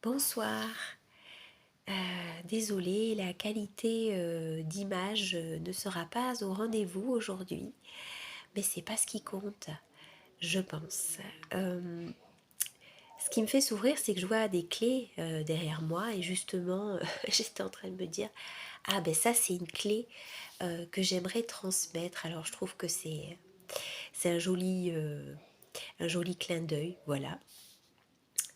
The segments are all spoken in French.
Bonsoir. Désolée, la qualité d'image ne sera pas au rendez-vous aujourd'hui, mais c'est pas ce qui compte, je pense. Ce qui me fait sourire, c'est que je vois des clés derrière moi et justement, j'étais en train de me dire, ah ben ça c'est une clé que j'aimerais transmettre. Alors je trouve que c'est un joli clin d'œil, voilà.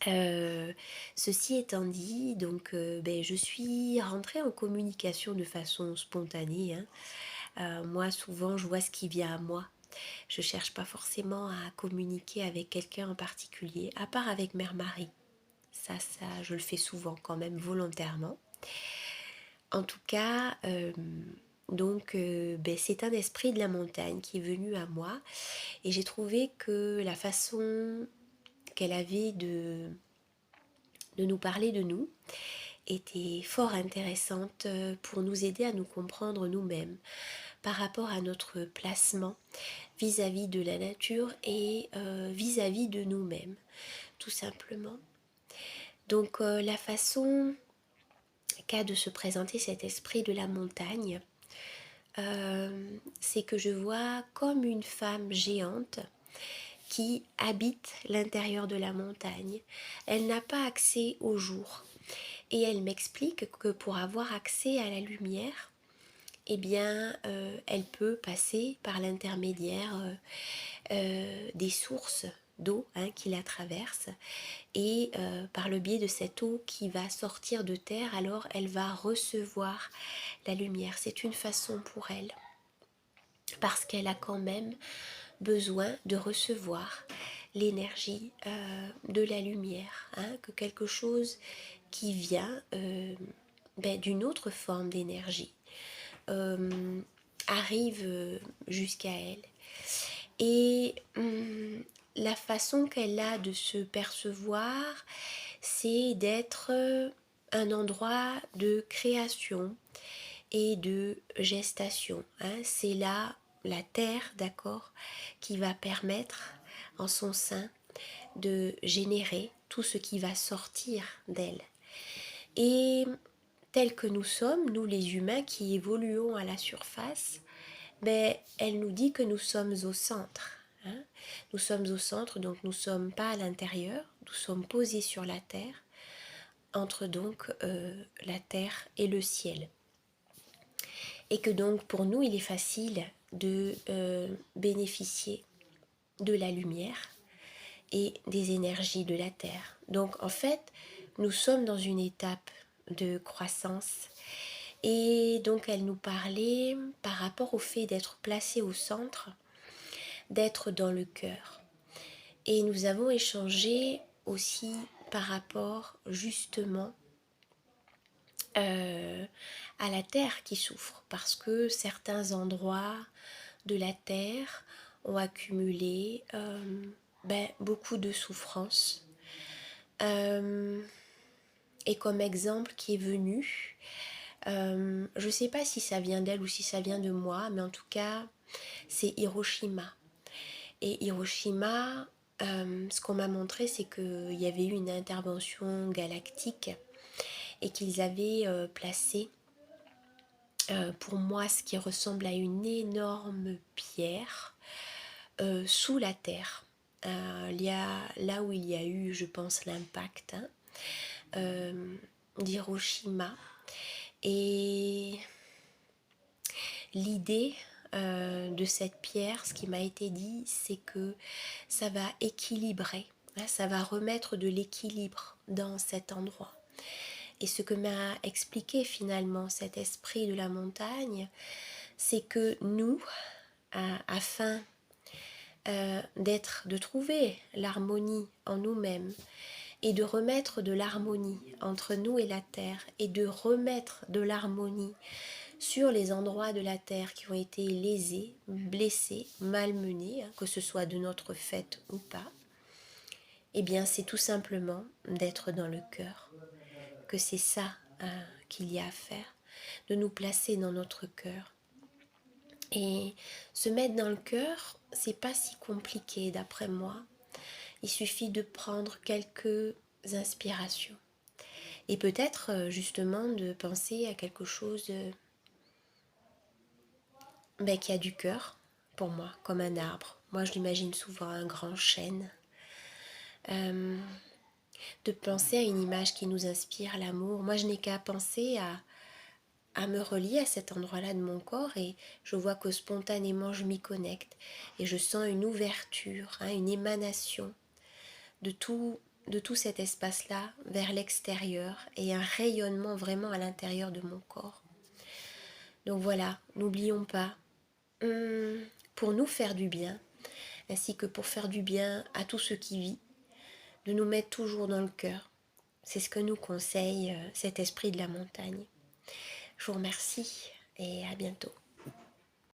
Euh, Ceci étant dit, donc ben, je suis rentrée en communication de façon spontanée, hein. Moi, souvent, je vois ce qui vient à moi. Je cherche pas forcément à communiquer avec quelqu'un en particulier, à part avec Mère Marie. Ça, je le fais souvent quand même volontairement. En tout cas, ben, c'est un esprit de la montagne qui est venu à moi et j'ai trouvé que la façon qu'elle avait de nous parler de nous était fort intéressante pour nous aider à nous comprendre nous-mêmes par rapport à notre placement vis-à-vis de la nature et vis-à-vis de nous-mêmes, tout simplement. Donc la façon qu'a de se présenter cet esprit de la montagne, c'est que je vois comme une femme géante qui habite l'intérieur de la montagne. Elle n'a pas accès au jour. Et elle m'explique que pour avoir accès à la lumière, eh bien, elle peut passer par l'intermédiaire des sources d'eau, hein, qui la traversent et par le biais de cette eau qui va sortir de terre, alors elle va recevoir la lumière. C'est une façon pour elle parce qu'elle a quand même besoin de recevoir l'énergie de la lumière, hein, que quelque chose qui vient ben, d'une autre forme d'énergie euh, arrive jusqu'à elle. Et la façon qu'elle a de se percevoir, c'est d'être un endroit de création et de gestation, hein. C'est là la terre, d'accord, qui va permettre en son sein de générer tout ce qui va sortir d'elle. Et tels que nous sommes, nous les humains qui évoluons à la surface, ben, elle nous dit que nous sommes au centre, hein. Nous sommes au centre, donc nous ne sommes pas à l'intérieur, nous sommes posés sur la terre, entre donc la terre et le ciel. Et que donc pour nous, il est facile de bénéficier de la lumière et des énergies de la terre. Donc en fait, nous sommes dans une étape de croissance. Et donc elle nous parlait par rapport au fait d'être placé au centre, d'être dans le cœur. Et nous avons échangé aussi par rapport justement à la terre qui souffre, parce que certains endroits de la terre ont accumulé ben, beaucoup de souffrance. Et comme exemple qui est venu, je ne sais pas si ça vient d'elle ou si ça vient de moi, mais en tout cas, c'est Hiroshima. Et Hiroshima, ce qu'on m'a montré, c'est qu'il y avait eu une intervention galactique et qu'ils avaient placé pour moi ce qui ressemble à une énorme pierre sous la terre. Il y a, là où il y a eu, je pense, l'impact, hein, d'Hiroshima. Et l'idée de cette pierre, ce qui m'a été dit, c'est que ça va équilibrer, hein, ça va remettre de l'équilibre dans cet endroit. Et ce que m'a expliqué finalement cet esprit de la montagne, c'est que nous, afin de trouver l'harmonie en nous-mêmes et de remettre de l'harmonie entre nous et la terre et de remettre de l'harmonie sur les endroits de la terre qui ont été lésés, blessés, malmenés, hein, que ce soit de notre fait ou pas, eh bien c'est tout simplement d'être dans le cœur, que c'est ça qu'il y a à faire, de nous placer dans notre cœur. Et se mettre dans le cœur, c'est pas si compliqué d'après moi. Il suffit de prendre quelques inspirations. Et peut-être justement de penser à quelque chose qui a du cœur pour moi, comme un arbre. Moi je l'imagine souvent un grand chêne. De penser à une image qui nous inspire l'amour. Moi je n'ai qu'à penser à me relier à cet endroit-là de mon corps et je vois que spontanément je m'y connecte et je sens une ouverture, une émanation de tout cet espace-là vers l'extérieur et un rayonnement vraiment à l'intérieur de mon corps. Donc voilà, n'oublions pas, pour nous faire du bien, ainsi que pour faire du bien à tout ce qui vit, de nous mettre toujours dans le cœur. C'est ce que nous conseille cet esprit de la montagne. Je vous remercie et à bientôt.